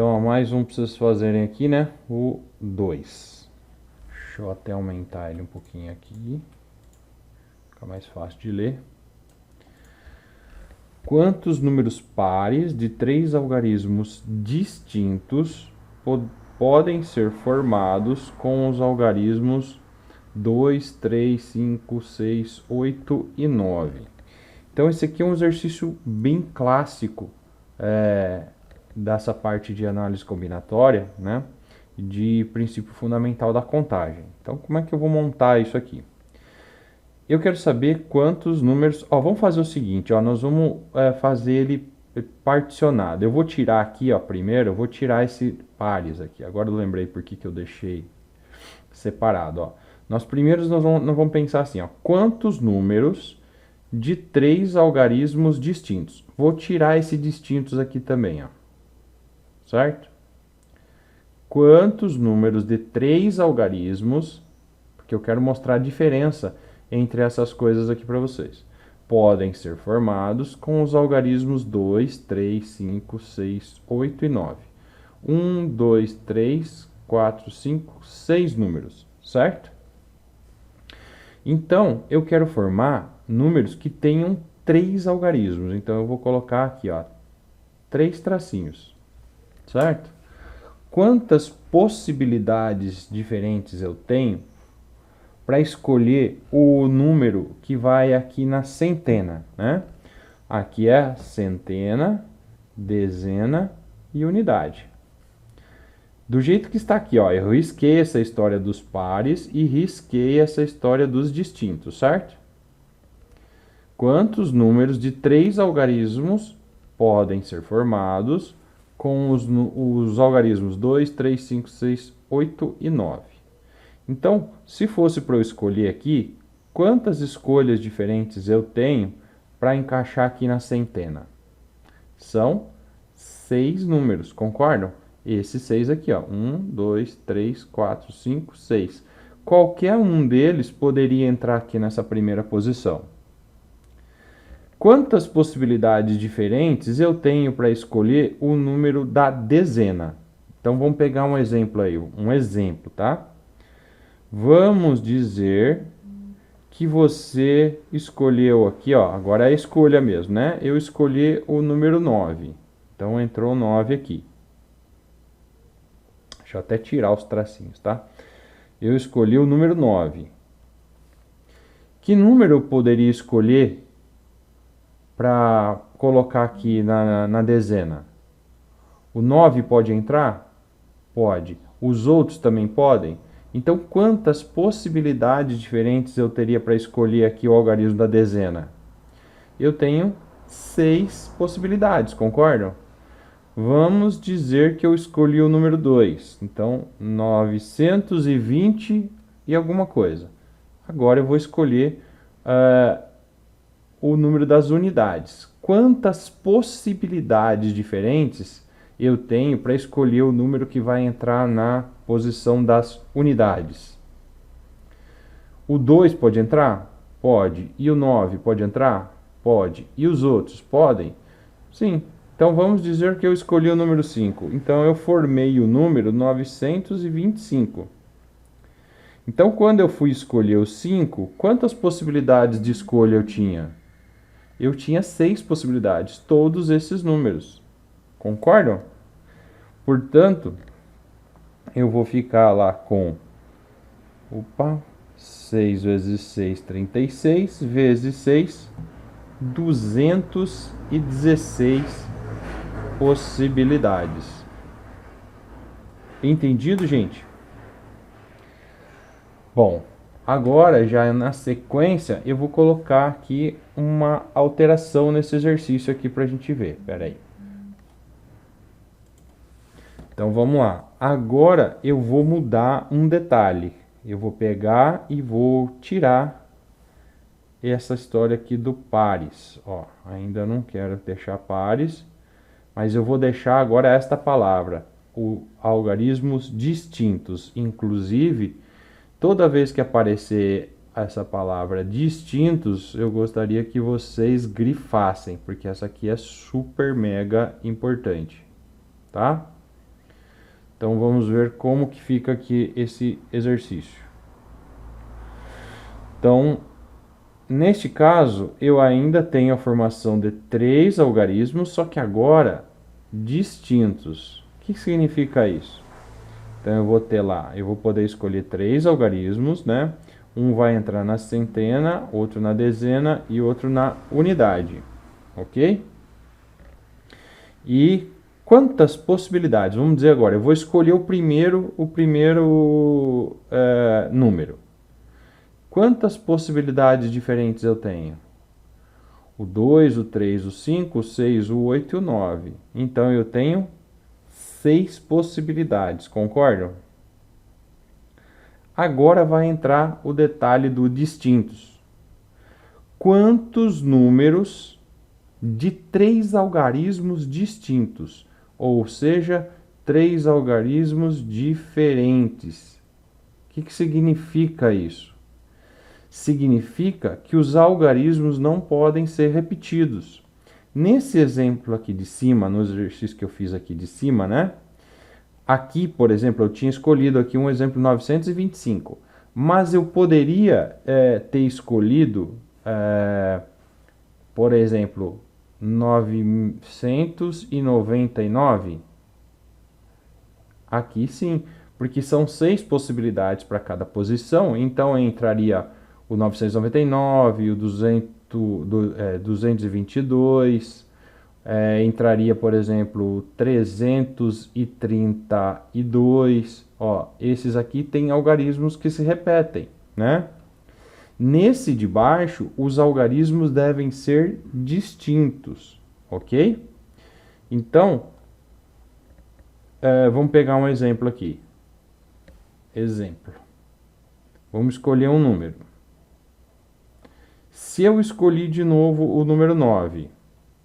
Então, ó, mais um para vocês fazerem aqui, né? O 2. Deixa eu até aumentar ele um pouquinho aqui. Fica mais fácil de ler. Quantos números pares de 3 algarismos distintos podem ser formados com os algarismos 2, 3, 5, 6, 8 e 9? Então, esse aqui é um exercício bem clássico dessa parte de análise combinatória, né? De princípio fundamental da contagem. Então, como é que eu vou montar isso aqui? Eu quero saber quantos números... Ó, vamos fazer o seguinte, ó, nós vamos fazer ele particionado. Eu vou tirar aqui, ó, primeiro, eu vou tirar esse pares aqui. Agora eu lembrei por que eu deixei separado, ó. Nós vamos pensar assim, ó, quantos números de 3 algarismos distintos? Vou tirar esse distintos aqui também, ó. Certo? Quantos números de 3 algarismos, porque eu quero mostrar a diferença entre essas coisas aqui para vocês, podem ser formados com os algarismos 2, 3, 5, 6, 8 e 9. 1, 2, 3, 4, 5, 6 números, certo? Então, eu quero formar números que tenham 3 algarismos. Então, eu vou colocar aqui, ó, 3 tracinhos, certo? Quantas possibilidades diferentes eu tenho para escolher o número que vai aqui na centena, né? Aqui é centena, dezena e unidade. Do jeito que está aqui, ó, eu risquei essa história dos pares e risquei essa história dos distintos, certo? Quantos números de 3 algarismos podem ser formados com os algarismos 2, 3, 5, 6, 8 e 9? Então, se fosse para eu escolher aqui, quantas escolhas diferentes eu tenho para encaixar aqui na centena? São 6 números, concordam? Esses 6 aqui, ó. 1, 2, 3, 4, 5, 6. Qualquer um deles poderia entrar aqui nessa primeira posição. Quantas possibilidades diferentes eu tenho para escolher o número da dezena? Então, vamos pegar um exemplo aí. Um exemplo, tá? Vamos dizer que você escolheu aqui, ó, agora é a escolha mesmo, né? Eu escolhi o número 9. Então, entrou 9 aqui. Deixa eu até tirar os tracinhos, tá? Eu escolhi o número 9. Que número eu poderia escolher para colocar aqui na dezena? O 9 pode entrar? Pode. Os outros também podem? Então, quantas possibilidades diferentes eu teria para escolher aqui o algarismo da dezena? Eu tenho 6 possibilidades, concordam? Vamos dizer que eu escolhi o número 2. Então, 920 e alguma coisa. Agora eu vou escolher o número das unidades. Quantas possibilidades diferentes eu tenho para escolher o número que vai entrar na posição das unidades? O 2 pode entrar? Pode. E o 9 pode entrar? Pode. E os outros podem? Sim. Então vamos dizer que eu escolhi o número 5. Então eu formei o número 925. Então quando eu fui escolher o 5, quantas possibilidades de escolha eu tinha? Eu tinha 6 possibilidades, todos esses números. Concordam? Portanto, eu vou ficar lá com 6 vezes 6, 36, vezes 6, 216 possibilidades. Entendido, gente? Bom, agora já na sequência eu vou colocar aqui uma alteração nesse exercício aqui para a gente ver. Espera aí. Então vamos lá. Agora eu vou mudar um detalhe. Eu vou pegar e vou tirar essa história aqui do pares. Ó, ainda não quero deixar pares, mas eu vou deixar agora esta palavra, o algarismos distintos. Inclusive, toda vez que aparecer essa palavra distintos, eu gostaria que vocês grifassem, porque essa aqui é super mega importante, tá? Então vamos ver como que fica aqui esse exercício. Então, neste caso, eu ainda tenho a formação de 3 algarismos, só que agora distintos. O que significa isso? Então eu vou ter lá, eu vou poder escolher 3 algarismos, né? Um vai entrar na centena, outro na dezena e outro na unidade, ok? E quantas possibilidades? Vamos dizer agora, eu vou escolher o primeiro número. Quantas possibilidades diferentes eu tenho? O 2, o 3, o 5, o 6, o 8 e o 9. Então eu tenho 6 possibilidades, concordam? Agora vai entrar o detalhe do distintos. Quantos números de 3 algarismos distintos, ou seja, 3 algarismos diferentes? O que significa isso? Significa que os algarismos não podem ser repetidos. Nesse exemplo aqui de cima, no exercício que eu fiz aqui de cima, né? Aqui, por exemplo, eu tinha escolhido aqui um exemplo 925, mas eu poderia ter escolhido, por exemplo, 999. Aqui sim, porque são 6 possibilidades para cada posição, então entraria o 999, o 222, entraria, por exemplo, 332. Ó, esses aqui têm algarismos que se repetem, né? Nesse de baixo, os algarismos devem ser distintos, ok? Então, vamos pegar um exemplo aqui. Exemplo. Vamos escolher um número. Se eu escolhi de novo o número 9,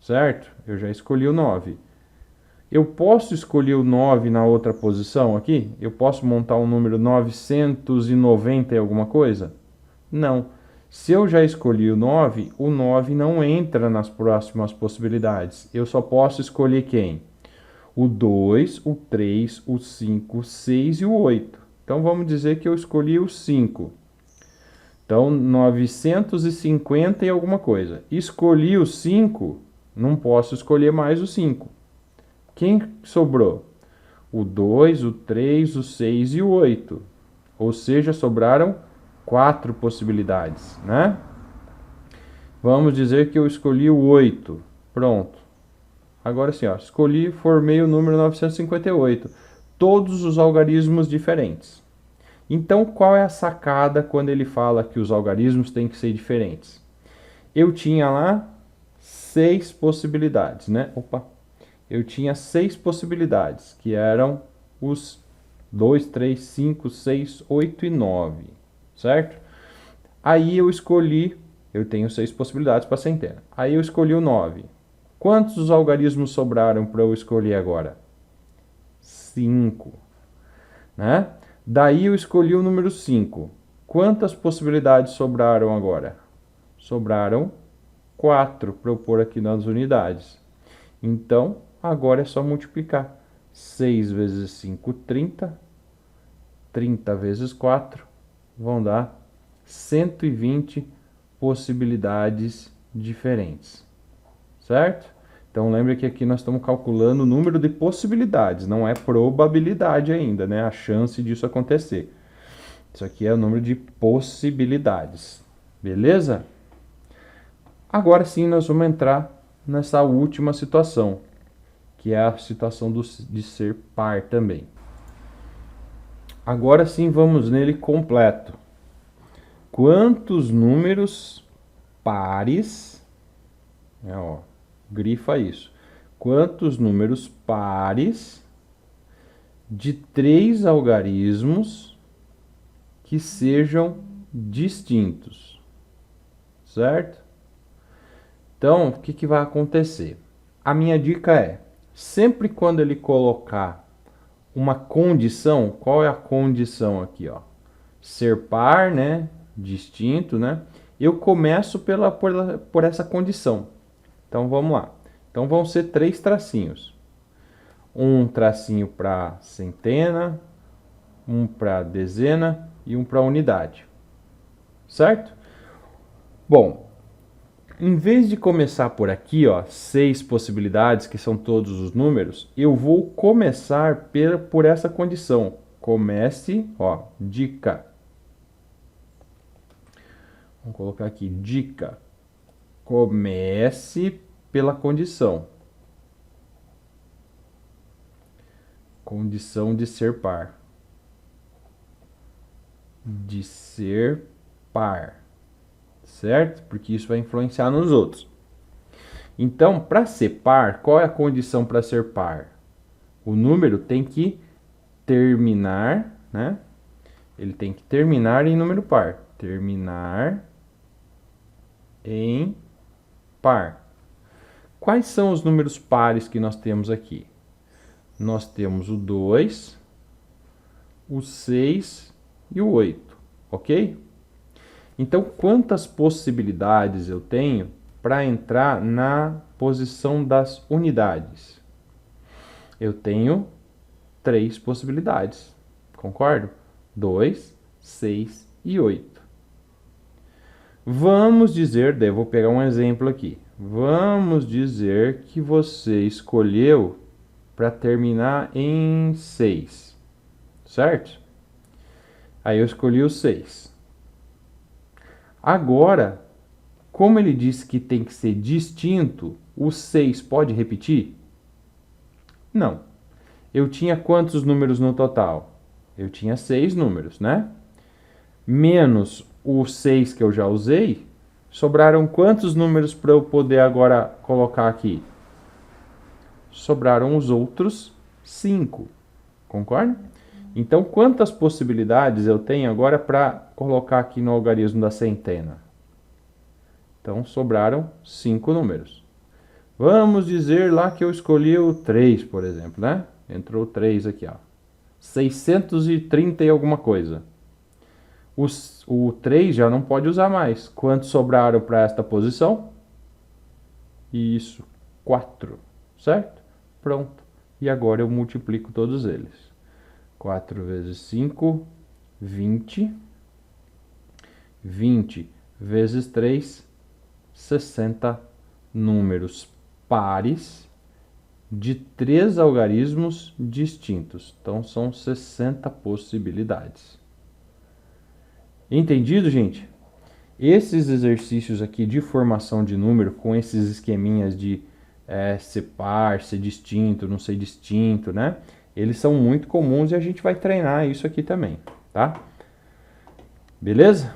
certo? Eu já escolhi o 9. Eu posso escolher o 9 na outra posição aqui? Eu posso montar um número 990 e alguma coisa? Não. Se eu já escolhi o 9 não entra nas próximas possibilidades. Eu só posso escolher quem? O 2, o 3, o 5, o 6 e o 8. Então vamos dizer que eu escolhi o 5. Então 950 e alguma coisa. Escolhi o 5, não posso escolher mais o 5. Quem sobrou? O 2, o 3, o 6 e o 8. Ou seja, sobraram 4 possibilidades, né? Vamos dizer que eu escolhi o 8. Pronto. Agora sim, ó, escolhi, formei o número 958. Todos os algarismos diferentes. Então, qual é a sacada quando ele fala que os algarismos têm que ser diferentes? Eu tinha lá 6 possibilidades, né? Eu tinha 6 possibilidades, que eram os 2, 3, 5, 6, 8 e 9, certo? Aí eu escolhi, eu tenho 6 possibilidades para centena. Aí eu escolhi o 9. Quantos algarismos sobraram para eu escolher agora? 5, né? Daí eu escolhi o número 5. Quantas possibilidades sobraram agora? Sobraram 4 para eu pôr aqui nas unidades. Então, agora é só multiplicar. 6 vezes 5, 30. 30 vezes 4 vão dar 120 possibilidades diferentes. Certo? Então lembre que aqui nós estamos calculando o número de possibilidades, não é probabilidade ainda, né? A chance disso acontecer. Isso aqui é o número de possibilidades. Beleza? Agora sim nós vamos entrar nessa última situação, que é a situação de ser par também. Agora sim vamos nele completo. Quantos números pares, grifa isso. Quantos números pares de 3 algarismos que sejam distintos, certo? Então, o que vai acontecer? A minha dica é, sempre quando ele colocar uma condição, qual é a condição aqui, ó? Ser par, né? Distinto, né? Eu começo por essa condição. Então vamos lá. Então vão ser 3 tracinhos. Um tracinho para centena, um para dezena e um para unidade. Certo? Bom, em vez de começar por aqui, ó, 6 possibilidades, que são todos os números, eu vou começar por essa condição. Comece, ó, dica. Vamos colocar aqui, dica. Comece pela condição. Condição de ser par. De ser par. Certo? Porque isso vai influenciar nos outros. Então, para ser par, qual é a condição para ser par? O número tem que terminar, né? Ele tem que terminar em número par. Terminar em par. Quais são os números pares que nós temos aqui? Nós temos o 2, o 6 e o 8, ok? Então, quantas possibilidades eu tenho para entrar na posição das unidades? Eu tenho 3 possibilidades, concordo? 2, 6 e 8. Vamos dizer, daí eu vou pegar um exemplo aqui. Vamos dizer que você escolheu para terminar em 6, certo? Aí eu escolhi o 6. Agora, como ele disse que tem que ser distinto, o 6 pode repetir? Não. Eu tinha quantos números no total? Eu tinha 6 números, né? Menos o 6 que eu já usei, sobraram quantos números para eu poder agora colocar aqui? Sobraram os outros 5, concorda? Então, quantas possibilidades eu tenho agora para colocar aqui no algarismo da centena? Então, sobraram 5 números. Vamos dizer lá que eu escolhi o 3, por exemplo, né? Entrou o 3 aqui, ó. 630 e alguma coisa. O 3 já não pode usar mais. Quantos sobraram para esta posição? Isso, 4, certo? Pronto. E agora eu multiplico todos eles. 4 vezes 5, 20. 20 vezes 3, 60 números pares de 3 algarismos distintos. Então, são 60 possibilidades. Entendido, gente? Esses exercícios aqui de formação de número, com esses esqueminhas de ser par, ser distinto, não ser distinto, né? Eles são muito comuns e a gente vai treinar isso aqui também, tá? Beleza?